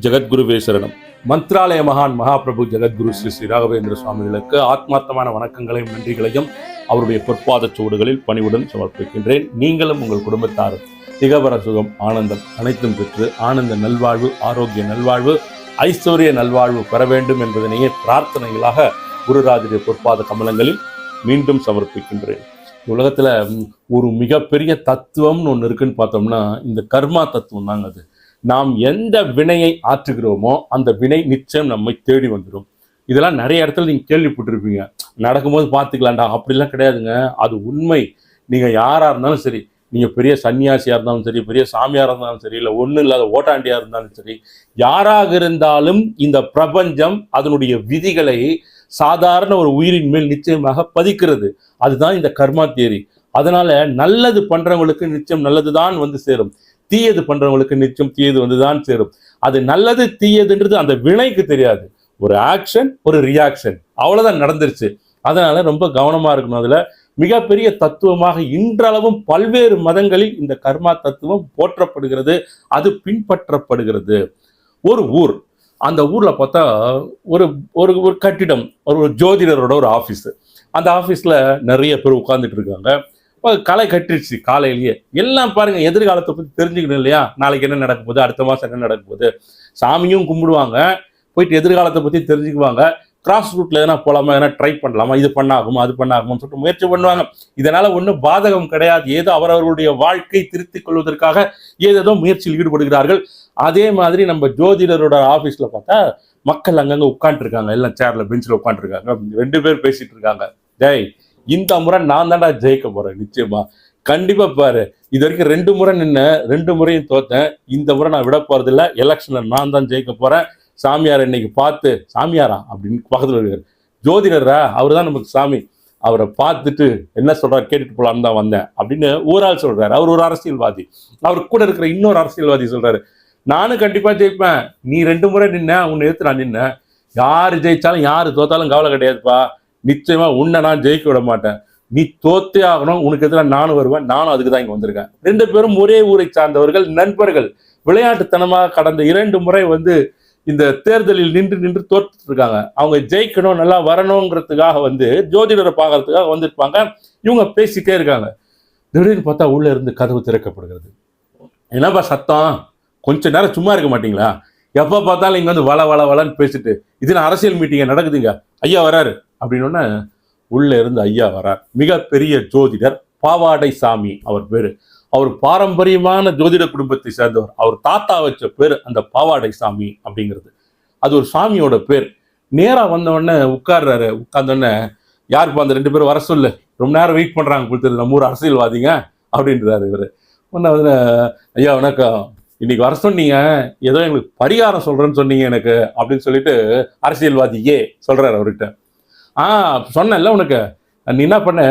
ஜெகத்குருவே சரணம். மந்த்ராலய மகான் மகாபிரபு ஜெகத்குரு ஸ்ரீ ஸ்ரீ ராகவேந்திர சுவாமிகளுக்கு ஆத்மார்த்தமான வணக்கங்களையும் நன்றிகளையும் அவருடைய பொற்பாத சூடுகளில் பணிவுடன் சமர்ப்பிக்கின்றேன். நீங்களும் உங்கள் குடும்பத்தாரும் திகபர சுகம் ஆனந்தம் அனைத்தும் பெற்று ஆனந்த நல்வாழ்வு, ஆரோக்கிய நல்வாழ்வு, ஐஸ்வர்ய நல்வாழ்வு பெற வேண்டும் என்பதனையே பிரார்த்தனைகளாக குருராஜுடைய பொற்பாத கமலங்களில் மீண்டும் சமர்ப்பிக்கின்றேன். உலகத்துல ஒரு மிகப்பெரிய தத்துவம்னு ஒன்று இருக்குன்னு பார்த்தோம்னா இந்த கர்மா தத்துவம் தாங்க. அது நாம் எந்த வினையை ஆற்றுகிறோமோ அந்த வினை நிச்சயம் நம்மை தேடி வந்துடும். இதெல்லாம் நிறைய இடத்துல நீங்க கேள்விப்பட்டிருப்பீங்க. நடக்கும்போது பார்த்துக்கலாம்டா, அப்படிலாம் கிடையாதுங்க. அது உண்மை. நீங்க யாரா இருந்தாலும் சரி, நீங்க பெரிய சன்னியாசியா இருந்தாலும் சரி, பெரிய சாமியாரா இருந்தாலும் சரி, இல்லை ஒன்றும் இல்லாத ஓட்டாண்டியா இருந்தாலும் சரி, யாராக இருந்தாலும் இந்த பிரபஞ்சம் அதனுடைய விதிகளை சாதாரண ஒரு உயிரின் மேல் நிச்சயமாக பதிக்கிறது. அதுதான் இந்த கர்மா தியரி. அதனால நல்லது பண்றவங்களுக்கு நிச்சயம் நல்லதுதான் வந்து சேரும், தீயது பண்றவங்களுக்கு நிச்சயம் தீயது வந்துதான் சேரும். அது நல்லது தீயதுன்றது அந்த வினைக்கு தெரியாது. ஒரு ஆக்ஷன், ஒரு ரியாக்ஷன், அவ்வளவுதான் நடந்துருச்சு. அதனால ரொம்ப கவனமா இருக்கணும். அதுல மிகப்பெரிய தத்துவமாக இன்றளவும் பல்வேறு மதங்களில் இந்த கர்மா தத்துவம் போற்றப்படுகிறது, அது பின்பற்றப்படுகிறது. ஒரு ஊர், அந்த ஊர்ல பார்த்தா ஒரு ஒரு ஒரு கட்டிடம், ஒரு ஜோதிடரோட ஒரு ஆஃபீஸ். அந்த ஆஃபீஸ்ல நிறைய பேர் உட்கார்ந்துட்டு இருக்காங்க. களை கட்டிடுச்சு காலையிலேயே. எல்லாம் பாருங்க, எதிர்காலத்தை பத்தி தெரிஞ்சுக்கணும் இல்லையா? நாளைக்கு என்ன நடக்க போகுது, அடுத்த மாசம் என்ன நடக்க போகுது. சாமியும் கும்பிடுவாங்க, போயிட்டு எதிர்காலத்தை பத்தி தெரிஞ்சுக்குவாங்க. கிராஸ் ரூட்ல எதனா போலாமா, எதனா ட்ரை பண்ணலாமா, இது பண்ணாகுமா அது பண்ணாகுமான்னு சொல்லிட்டு முயற்சி பண்ணுவாங்க. இதனால ஒன்றும் பாதகம் கிடையாது. ஏதோ அவரவர்களுடைய வாழ்க்கை திருத்திக் கொள்வதற்காக ஏதேதோ முயற்சியில் ஈடுபடுகிறார்கள். அதே மாதிரி நம்ம ஜோதிடரோட ஆஃபீஸ்ல பார்த்தா மக்கள் அங்கங்க உட்காந்துருக்காங்க, எல்லாம் சேர்ல பெஞ்சில் உட்காந்துருக்காங்க. 2 பேர் பேசிட்டு இருக்காங்க. டேய், இந்த முறை நான் தான்டா ஜெயிக்க போறேன், நிச்சயமா கண்டிப்பா பாரு. இது வரைக்கும் 2 முறை நின்ன, 2 முறையும் தோத்தேன். இந்த முறை நான் விட போறது இல்லை, எலெக்ஷன்ல நான் தான் ஜெயிக்க போறேன். சாமியார் இன்னைக்கு பார்த்து, சாமியாரா அப்படின்னு பக்கத்துல இருக்காரு, ஜோதிடரா, அவரு தான் நமக்கு சாமி, அவரை பார்த்துட்டு என்ன சொல்றாரு கேட்டுட்டு போலான்னு தான் வந்தேன் அப்படின்னு ஒரு ஆள் சொல்றாரு. அவர் ஒரு அரசியல்வாதி. அவர் கூட இருக்கிற இன்னொரு அரசியல்வாதி சொல்றாரு, நானும் கண்டிப்பா ஜெயிப்பேன், நீ 2 முறை நின்ன, உன்னை எடுத்து நான் நின்ன, யாரு ஜெயிச்சாலும் யாரு தோத்தாலும் கவலை கிடையாதுப்பா, நிச்சயமா உன்னை நான் ஜெயிக்க விட மாட்டேன், நீ தோத்தே ஆகணும், உனக்கு எதிராக நானும் வருவேன், நானும் அதுக்கு தான் இங்க வந்திருக்கேன். 2 பேரும் ஒரே ஊரை சார்ந்தவர்கள், நண்பர்கள். விளையாட்டுத்தனமாக கடந்த 2 முறை இந்த தேர்தலில் நின்று தோற்றுட்டு இருக்காங்க. அவங்க ஜெயிக்கணும், நல்லா வரணுங்கிறதுக்காக ஜோதிடரை பார்க்கறதுக்காக வந்திருப்பாங்க. இவங்க பேசிட்டே இருக்காங்க. திடீர்னு பார்த்தா உள்ள இருந்து கதவு திறக்கப்படுகிறது. என்னப்பா சத்தம், கொஞ்ச நேரம் சும்மா இருக்க மாட்டீங்களா? எப்போ பார்த்தாலும் இங்க வள வள வளன்னு பேசிட்டு, இது அரசியல் மீட்டிங்க நடக்குதுங்க, ஐயா வராரு அப்படின்னு உள்ள இருந்து ஐயா வரார். மிகப்பெரிய ஜோதிடர், பாவாடை சாமி அவர் பேரு. அவர் பாரம்பரியமான ஜோதிட குடும்பத்தை சேர்ந்தவர். அவர் தாத்தா வச்ச பேர் அந்த பாவாடை சாமி அப்படிங்கிறது. அது ஒரு சாமியோட பேர். நேரா வந்தவொடனே உட்கார்றாரு. உட்கார்ந்தோடனே, யாருப்பா அந்த 2 பேரும் வர சொல்லு, ரொம்ப நேரம் வெயிட் பண்றாங்க கொடுத்தது, நம்ம ஊர் அரசியல்வாதிங்க அப்படின்றாரு இவரு. ஒன்னு, ஐயா வணக்கம், இன்னைக்கு வர சொன்னீங்க, ஏதோ எங்களுக்கு பரிகாரம் சொல்றேன்னு சொன்னீங்க எனக்கு அப்படின்னு சொல்லிட்டு அரசியல்வாதியே சொல்றாரு அவர்கிட்ட. சொன்னேன்ல உனக்கு, நீ என்ன பண்ண,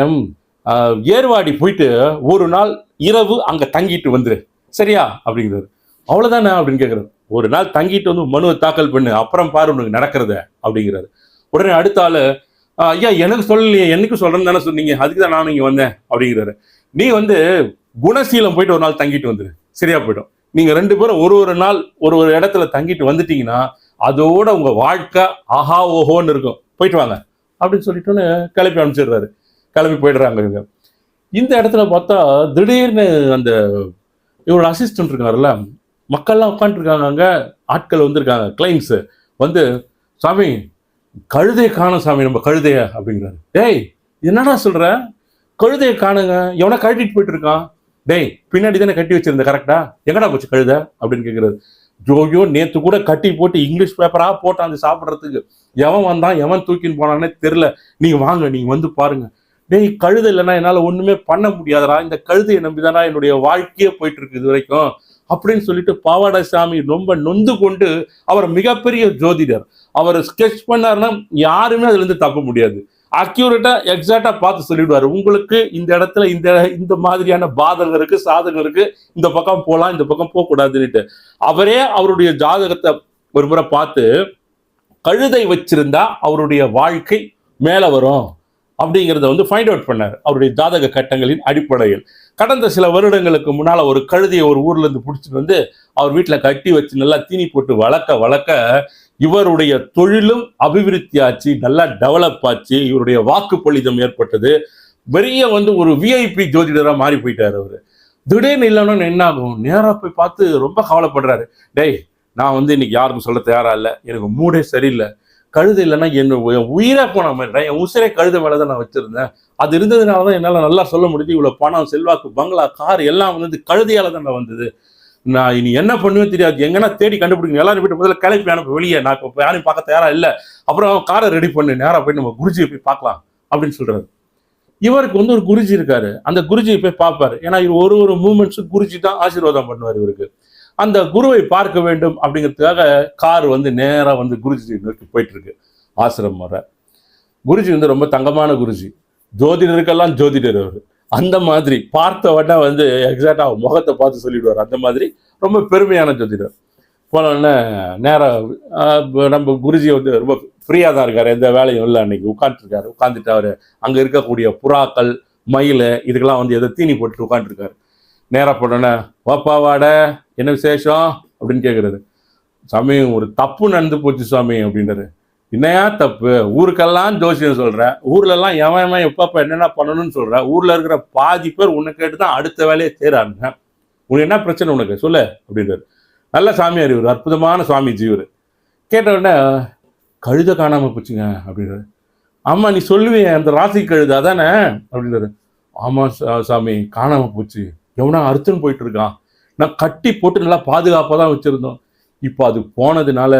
ஏர்வாடி போயிட்டு ஒரு நாள் இரவு அங்க தங்கிட்டு வந்துரு, சரியா அப்படிங்கிறாரு. அவ்வளவுதானே அப்படின்னு கேட்கறாரு. ஒரு நாள் தங்கிட்டு மனுவை தாக்கல் பண்ணு, அப்புறம் பாரு உனக்கு நடக்கிறத அப்படிங்கிறாரு. உடனே அடுத்த ஆளு, ஐயா எனக்கு சொல்லலையே, என்னைக்கு சொல்றேன்னு தானே சொன்னீங்க, அதுக்கு தான் நானும் இங்க வந்தேன் அப்படிங்கிறாரு. நீ குணசீலம் போயிட்டு ஒரு நாள் தங்கிட்டு வந்துரு, சரியா போயிடும். நீங்க 2 பேரும் ஒரு நாள் ஒரு இடத்துல தங்கிட்டு வந்துட்டீங்கன்னா அதோட உங்க வாழ்க்கை ஆஹா ஓஹோன்னு இருக்கும், போயிட்டு வாங்க அப்படின்னு சொல்லிட்டு கிளப்பி அனுப்பிச்சிடுறாரு. கிளம்பி போயிடுறாங்க இவங்க. இந்த இடத்துல பார்த்தா திடீர்னு அந்த இவரோட அசிஸ்டன்ட் இருக்காருல்ல, மக்கள்லாம் உட்காந்துருக்காங்க, அங்க ஆட்கள் வந்திருக்காங்க, கிளைண்ட்ஸ் சாமி கழுதையை காணும் சாமி, நம்ம கழுதைய அப்படிங்கிறாரு. டேய் என்னடா சொல்ற, கழுதையை காணுங்க, எவனா கழட்டிட்டு போயிட்டு இருக்கான். டேய் பின்னாடி தானே கட்டி வச்சிருந்த, கரெக்டா, எங்கடா போச்சு கழுத அப்படின்னு கேட்கிறாரு. ஜோயோ நேத்து கூட கட்டி போட்டு இங்கிலீஷ் பேப்பரா போட்டான் அது சாப்பிட்றதுக்கு, எவன் வந்தான் எவன் தூக்கின்னு போனானே தெரியல, நீங்க வாங்க, நீங்க பாருங்க. டேய் கழுதை இல்லைன்னா என்னால ஒண்ணுமே பண்ண முடியாதரா, இந்த கழுதையை நம்பிதானா என்னுடைய வாழ்க்கையே போயிட்டு இருக்கு இது வரைக்கும் அப்படின்னு சொல்லிட்டு பாவாடை சாமி ரொம்ப நொந்து கொண்டு, அவர் மிகப்பெரிய ஜோதிடர், அவர் ஸ்கெட்ச் பண்ணாருன்னா யாருமே அதுல இருந்து தப்ப முடியாது, அக்யூரேட்டா எக்ஸாக்டா பார்த்து சொல்லிடுவாரு. உங்களுக்கு இந்த இடத்துல இந்த மாதிரியான பாதகம் இருக்கு, சாதகம் இருக்கு, இந்த பக்கம் போகலாம், இந்த பக்கம் போக கூடாதுன்னுட்டு அவரே அவருடைய ஜாதகத்தை ஒரு முறை பார்த்து, கழுதை வச்சிருந்தா அவருடைய வாழ்க்கை மேல வரும், அப்படிங்கிறத வந்து ஃபைண்ட் அவுட் பண்ணார் அவருடைய ஜாதக கட்டங்களின் அடிப்படையில். கடந்த சில வருடங்களுக்கு முன்னால் ஒரு கழுதையை ஒரு ஊர்ல இருந்து பிடிச்சிட்டு வந்து அவர் வீட்டில் கட்டி வச்சு நல்லா தீனி போட்டு வளர்க்க வளர்க்க இவருடைய தொழிலும் அபிவிருத்தி ஆச்சு, நல்லா டெவலப் ஆச்சு, இவருடைய வாக்குப்பளிதம் ஏற்பட்டது. பெரிய வந்து ஒரு விஐபி ஜோதிடராக மாறி போயிட்டார் அவரு. திடீர்னு இல்லைன்னு என்ன ஆகும், நேராக போய் பார்த்து ரொம்ப கவலைப்படுறாரு. டேய், நான் வந்து இன்னைக்கு யாருக்கும் சொல்ல தயாரா இல்லை, எனக்கு மூடே சரியில்லை, கழுது இல்லைன்னா என் உயிரே போன மாதிரி, என் உசிரே கழுத மேலே தான் நான் வச்சிருந்தேன், அது இருந்ததுனால தான் என்னால் நல்லா சொல்ல முடியுது, இவ்வளோ பணம் செல்வாக்கு பங்களா கார் எல்லாம் வந்து கழுதையால தான் வந்தது, நான் இனி என்ன பண்ணுவேன்னு தெரியாது, எங்கன்னா தேடி கண்டுபிடிக்கணும், எல்லாரும் போயிட்டு முதல்ல கிளப்பி அனுப்ப வெளியே, நான் இப்போ யாரையும் பார்க்க தயாரா இல்லை, அப்புறம் காரை ரெடி பண்ணு, நேராக போய் நம்ம குருஜியை போய் பார்க்கலாம் அப்படின்னு சொல்றாரு. இவருக்கு வந்து ஒரு குருஜி இருக்காரு, அந்த குருஜியை போய் பார்ப்பாரு. ஏன்னா இவர் ஒரு மூமெண்ட்ஸும் குருஜி தான் ஆசீர்வாதம் பண்ணுவார் இவருக்கு. அந்த குருவை பார்க்க வேண்டும் அப்படிங்கிறதுக்காக கார் வந்து நேராக வந்து குருஜி நோக்கி போயிட்டு இருக்கு. ஆசிரமம் வர குருஜி வந்து ரொம்ப தங்கமான குருஜி, ஜோதிடருக்கெல்லாம் ஜோதிடர் அவர். அந்த மாதிரி பார்த்த உடனே வந்து எக்ஸாக்டா முகத்தை பார்த்து சொல்லிடுவார். அந்த மாதிரி ரொம்ப பெருமையான ஜோதிடர். போனோடனே நேராக நம்ம குருஜி வந்து ரொம்ப ஃப்ரீயாக தான் இருக்காரு, எந்த வேலையும் இல்லை, அன்னைக்கு உட்காந்துருக்காரு. உட்காந்துட்டு அவர் அங்கே இருக்கக்கூடிய புறாக்கள் மயில் இதுக்கெல்லாம் வந்து எதை தீனி போட்டுட்டு உட்காந்துருக்காரு. நேராக போனோன்னே வாப்பா வாட என்ன விசேஷம் அப்படின்னு கேட்குறாரு. சாமி ஒரு தப்பு நடந்து போச்சு சாமி அப்படின்றாரு. என்னையா தப்பு, ஊருக்கெல்லாம் ஜோசியம் சொல்கிறேன், ஊர்லெல்லாம் எவன் எப்பப்போ என்னென்ன பண்ணணும்னு சொல்கிறேன், ஊரில் இருக்கிற பாதி பேர் உன்னை கேட்டு தான் அடுத்த வேலையை செய்கிறாங்க, உனக்கு என்ன பிரச்சனை உனக்கு சொல்லு அப்படின்றாரு. நல்ல சாமியார் இவர், அற்புதமான சுவாமிஜி இவர். கேட்ட உடனே கழுத காணாமல் போச்சுங்க அப்படின்றாரு. ஆமாம் நீ சொல்லுவேன் அந்த ராசி கழுது அதானே அப்படின்றாரு. ஆமாம் சாமி காணாமல் போச்சு, எவனா அறுத்துன்னு போயிட்டு இருக்கான், நான் கட்டி போட்டு நல்லா பாதுகாப்பாக தான் வச்சுருந்தோம், இப்போ அது போனதுனால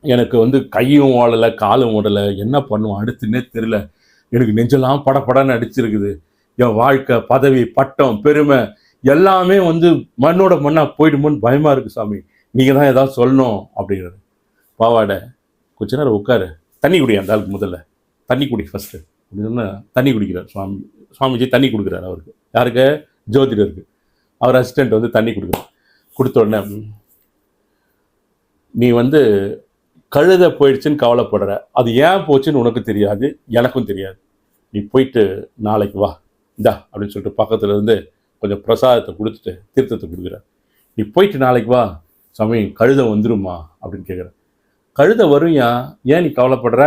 எனக்கு வந்து கையும் ஓடலை காலும் ஓடலை, என்ன பண்ணுவோம் அடுத்துன்னே தெரியல, எனக்கு நெஞ்செல்லாம் படப்படன்னு அடிச்சிருக்குது, என் வாழ்க்கை பதவி பட்டம் பெருமை எல்லாமே வந்து மண்ணோட மண்ணா போயிடுமோன்னு பயமா இருக்கு சாமி, நீங்க தான் ஏதாவது சொல்லணும் அப்படிங்கிறது. பாவாடை கொஞ்ச நேரம் உட்காரு, தண்ணி குடி, அந்த ஆளுக்கு முதல்ல தண்ணி குடி ஃபர்ஸ்ட் அப்படின்னு தண்ணி குடிக்கிறார் சுவாமிஜி. தண்ணி கொடுக்குறாரு அவருக்கு, யாருக்கு, ஜோதிடருக்கு. அவர் அசிஸ்டன்ட் வந்து தண்ணி கொடுக்குறாரு. கொடுத்த உடனே நீ வந்து கழுத போயிடுச்சுன்னு கவலைப்படுற, அது ஏன் போச்சுன்னு உனக்கு தெரியாது எனக்கும் தெரியாது, நீ போயிட்டு நாளைக்கு வா இந்தா அப்படின்னு சொல்லிட்டு பக்கத்துல இருந்து கொஞ்சம் பிரசாதத்தை கொடுத்துட்டு தீர்த்தத்தை கொடுக்குறார். நீ போயிட்டு நாளைக்கு வா சாமி கழுத வந்துருமா அப்படின்னு கேட்குற. கழுத வரும், ஏன் நீ கவலைப்படுற,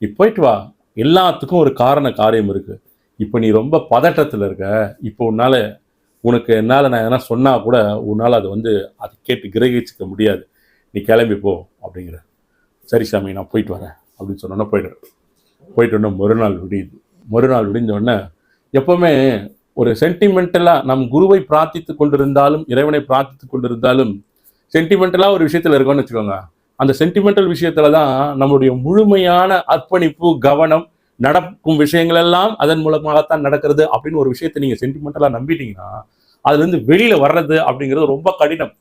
நீ போயிட்டு வா, எல்லாத்துக்கும் ஒரு காரியம் இருக்கு, இப்போ நீ ரொம்ப பதட்டத்தில் இருக்க, இப்போ உனக்கு என்னால் நான் எதனா சொன்னால் கூட உன்னால் அதை வந்து அதை கேட்டு கிரகிச்சிக்க முடியாது, நீ கிளம்பி போ அப்படிங்கிற. சரி சாமி நான் போயிட்டு வரேன் அப்படின்னு சொன்னோன்னா போயிட்டு உடனே மறுநாள் விடிஞ்ச உடனே எப்போவுமே ஒரு சென்டிமெண்டலாக நம் குருவை பிரார்த்தித்து கொண்டிருந்தாலும் இறைவனை பிரார்த்தித்து கொண்டிருந்தாலும் சென்டிமெண்டலாக ஒரு விஷயத்தில் இருக்கோன்னு வச்சுக்கோங்க, அந்த சென்டிமெண்டல் விஷயத்துல தான் நம்மளுடைய முழுமையான அர்ப்பணிப்பு கவனம், நடக்கும் விஷயங்கள் எல்லாம் அதன் மூலமாகத்தான் நடக்கிறது அப்படின்னு ஒரு விஷயத்தை நீங்க சென்டிமெண்டலாக நம்பிட்டீங்கன்னா அதுலேருந்து வெளியில வர்றது அப்படிங்கிறது ரொம்ப கடினம்.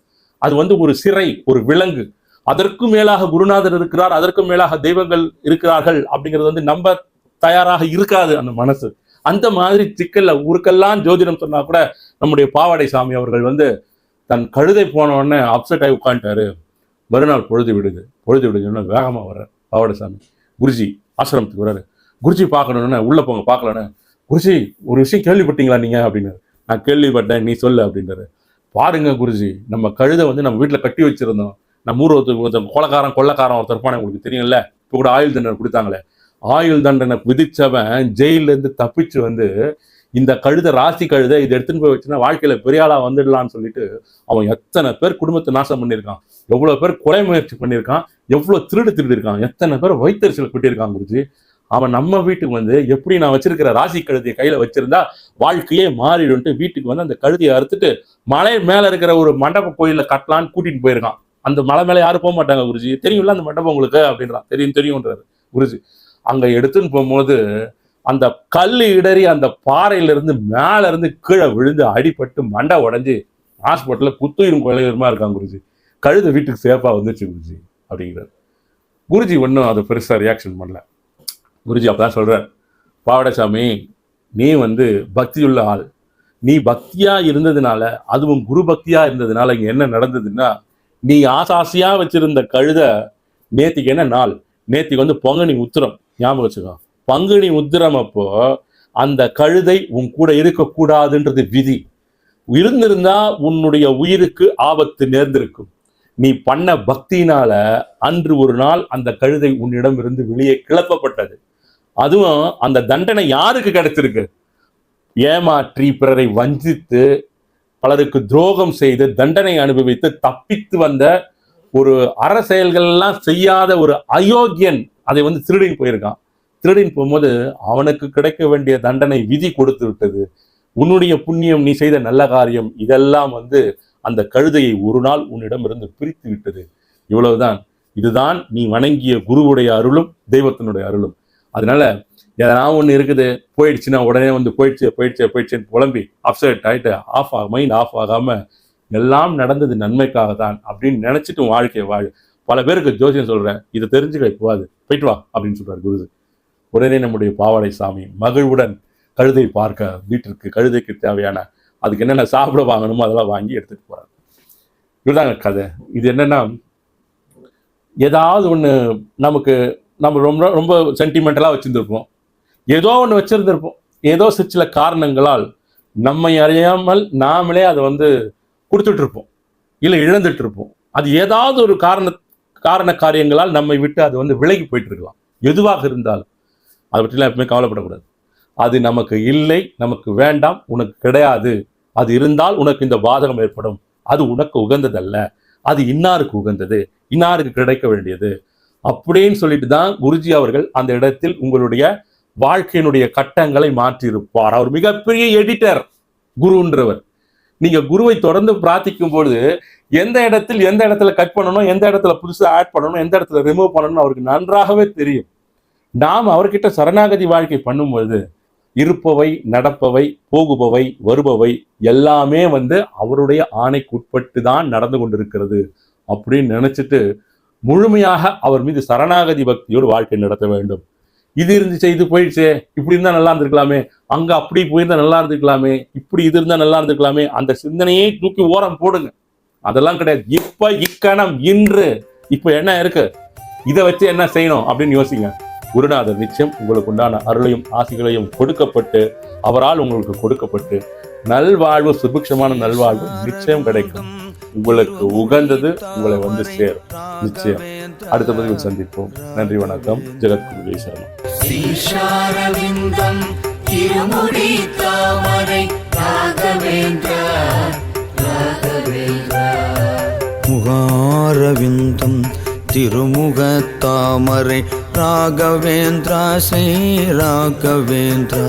அது வந்து ஒரு சிறை, ஒரு விலங்கு, அதற்கும் மேலாக குருநாதர் இருக்கிறார், அதற்கும் மேலாக தெய்வங்கள் இருக்கிறார்கள் அப்படிங்கிறது வந்து நம்ப தயாராக இருக்காது அந்த மனசு. அந்த மாதிரி சிக்கல்ல ஊருக்கெல்லாம் ஜோதிடம் சொன்னா கூட நம்முடைய பாவாடை சாமி அவர்கள் வந்து தன் கழுதை போன உடனே அப்செட் ஆகி உட்காந்துட்டாரு. மறுநாள் பொழுது விடுதுன்னா வேகமாக வர்றார் பாவாடை சாமி. குருஜி ஆசிரமத்துக்கு வர்றாரு. குருஜி பார்க்கணுன்னு உள்ள போங்க பார்க்கலான்னு. குருஜி ஒரு விஷயம் கேள்விப்பட்டீங்களா நீங்க அப்படின்னாரு. நான் கேள்விப்பட்டேன், நீ சொல்லு அப்படின்றாரு. பாருங்க குருஜி, நம்ம கழுதை வந்து நம்ம வீட்டில் கட்டி வச்சிருந்தோம், நம்ம ஊர் ஒருத்தர் கொள்ளக்காரன் ஒருத்தர் இருப்பானே உங்களுக்கு தெரியும்ல, இப்போ கூட ஆயுள் தண்டனை கொடுத்தாங்களே, ஆயுள் தண்டனை விதிச்சவன் ஜெயிலேருந்து தப்பிச்சு வந்து இந்த கழுதை ராசி கழுதை இதை எடுத்துன்னு போய் வச்சுன்னா வாழ்க்கையில பெரிய ஆளா வந்துடலான்னு சொல்லிட்டு அவன் எத்தனை பேர் குடும்பத்தை நாசம் பண்ணியிருக்கான், எவ்வளவு பேர் கொலை முயற்சி பண்ணியிருக்கான், எவ்வளவு திருடி இருக்கான், எத்தனை பேர் வயிற்றுச்சல் கூட்டியிருக்கான் குருஜி. அவன் நம்ம வீட்டுக்கு வந்து எப்படி நான் வச்சிருக்கிற ராசி கழுதையை கையில வச்சிருந்தா வாழ்க்கையே மாறிடும்ட்டு வீட்டுக்கு வந்து அந்த கழுதையை அறுத்துட்டு மலை மேல இருக்கிற ஒரு மண்டப கோயில கட்டலான்னு கூட்டிட்டு போயிருக்கான். அந்த மலை மேல யாரும் போக மாட்டாங்க குருஜி, தெரியும்ல அந்த மண்டபம் உங்களுக்கு அப்படின்றான். தெரியும்ன்றாரு குருஜி. அங்க எடுத்துன்னு போகும்போது அந்த கல் இடறி அந்த பாறையில இருந்து மேல இருந்து கீழே விழுந்து அடிபட்டு மண்டை உடஞ்சி ஹாஸ்பிட்டல்ல குத்துயிரும் கொலையுமா இருக்கான் குருஜி. கழுத வீட்டுக்கு சேஃபா வந்துச்சு குருஜி அப்படிங்கிறார். குருஜி ஒன்றும் அதை பெருசா ரியாக்ஷன் பண்ணல. குருஜி அப்பதான் சொல்றார், பாவடசாமி நீ வந்து பக்தியுள்ள ஆள், நீ பக்தியா இருந்ததுனால, அதுவும் குரு பக்தியா இருந்ததுனால இங்க என்ன நடந்ததுன்னா, நீ ஆசாசியா வச்சிருந்த கழுத நேத்திக்கு என்ன நாள், நேத்திக்கு வந்து பொங்கனி உத்திரம் ஞாபகம் வச்சுக்கோ, பங்குனி உத்திரம் அப்போ அந்த கழுதை உன் கூட இருக்கக்கூடாதுன்றது விதி. இருந்திருந்தா உன்னுடைய உயிருக்கு ஆபத்து நேர்ந்திருக்கும். நீ பண்ண பக்தியினால அன்று ஒரு நாள் அந்த கழுதை உன்னிடம் இருந்து வெளியே கிளப்பப்பட்டது. அதுவும் அந்த தண்டனை யாருக்கு கிடைச்சிருக்கு? ஏமாற்றி பிறரை வஞ்சித்து பலருக்கு துரோகம் செய்து தண்டனை அனுபவித்து தப்பித்து வந்த ஒரு செயல்கள்லாம் செய்யாத ஒரு அயோக்கியன் அதை திருடின்னு போயிருக்கான். திருடின்னு போகும்போது அவனுக்கு கிடைக்க வேண்டிய தண்டனை விதி கொடுத்து விட்டது. உன்னுடைய புண்ணியம், நீ செய்த நல்ல காரியம், இதெல்லாம் அந்த கழுதையை ஒரு நாள் உன்னிடம் இருந்து பிரித்து விட்டது. இவ்வளவுதான். இதுதான் நீ வணங்கிய குருவுடைய அருளும் தெய்வத்தினுடைய அருளும். அதனால எதனா ஒன்று இருக்குது போயிடுச்சுன்னா உடனே போயிடுச்சுன்னு புலம்பி அப்செட் ஆகிட்டு மைண்ட் ஆஃப் ஆகாமல் எல்லாம் நடந்தது நன்மைக்காக தான் அப்படின்னு நினச்சிட்டு வாழ்க்கையை வாழ. பல பேருக்கு ஜோசியம் சொல்கிறேன், இதை தெரிஞ்சுக்க போகாது, போயிட்டு வா அப்படின்னு சொல்கிறார் குருஜி. உடனே நம்முடைய பாவாடை சாமி மகிழ்வுடன் கழுதை பார்க்க வீட்டிற்கு கழுதைக்கு தேவையான அதுக்கு என்னென்ன சாப்பிட வாங்கணுமோ அதெல்லாம் வாங்கி எடுத்துகிட்டு போகிறார். இதுதாங்க கதை. இது என்னென்னா, ஏதாவது ஒன்று நம்ம ரொம்ப ரொம்ப சென்டிமெண்டலாக வச்சுருந்துருப்போம், ஏதோ ஒன்று வச்சுருந்துருப்போம், ஏதோ சில காரணங்களால் நம்மை அறியாமல் நாமளே அதை கொடுத்துட்ருப்போம், இல்லை இழந்துட்டு இருப்போம். அது ஏதாவது ஒரு காரண காரியங்களால் நம்மை விட்டு அது விலகி போயிட்டு இருக்கலாம். எதுவாக இருந்தாலும் அதை பற்றிலாம் எப்பவுமே கவலைப்படக்கூடாது. அது நமக்கு இல்லை, நமக்கு வேண்டாம், உனக்கு கிடையாது, அது இருந்தால் உனக்கு இந்த பாதகம் ஏற்படும், அது உனக்கு உகந்ததல்ல, அது இன்னாருக்கு உகந்தது, இன்னாருக்கு கிடைக்க வேண்டியது அப்படின்னு சொல்லிட்டு தான் குருஜி அவர்கள் அந்த இடத்தில் உங்களுடைய வாழ்க்கையினுடைய கட்டங்களை மாற்றியிருப்பார். அவர் மிகப்பெரிய எடிட்டர் குருன்றவர். நீங்க குருவை தொடர்ந்து பிரார்த்திக்கும் பொழுது எந்த இடத்துல கட் பண்ணணும், எந்த இடத்துல புதுசாக ஆட் பண்ணணும், எந்த இடத்துல ரிமூவ் பண்ணணும் அவருக்கு நன்றாகவே தெரியும். நாம் அவர்கிட்ட சரணாகதி வாழ்க்கை பண்ணும்பொழுது இருப்பவை, நடப்பவை, போகுபவை, வருபவை எல்லாமே அவருடைய ஆணைக்கு உட்பட்டு தான் நடந்து கொண்டிருக்கிறது அப்படின்னு நினைச்சிட்டு முழுமையாக அவர் மீது சரணாகதி பக்தியோடு வாழ்க்கை நடத்த வேண்டும். இது இருந்துச்சு, இது போயிடுச்சு, இப்படி இருந்தா நல்லா இருந்திருக்கலாமே, அங்க அப்படி போயிருந்தா நல்லா இருந்திருக்கலாமே, இப்படி இது இருந்தா நல்லா இருந்திருக்கலாமே, அந்த சிந்தனையே தூக்கி ஓரம் போடுங்க. அதெல்லாம் கிடையாது. இப்ப இக்கணம் இன்று இப்ப என்ன இருக்கு, இதை வச்சு என்ன செய்யணும் அப்படின்னு யோசிங்க. குருநாதர் நிச்சயம் உங்களுக்கு உண்டான அருளையும் ஆசிகளையும் கொடுக்கப்பட்டு அவரால் உங்களுக்கு கொடுக்கப்பட்டு நல்வாழ்வு, சுபிக்ஷமான நல்வாழ்வு நிச்சயம் கிடைக்கும். உங்களுக்கு உகந்தது உங்களை சேரும் நிச்சயம். அடுத்த பதிவில் சந்திப்போம். நன்றி, வணக்கம். ஜெகத்குரு சரணம். முகாரவிந்தம் திருமுகத்தாமரை ராகவேந்திரா ஸ்ரீ ராகவேந்திரா.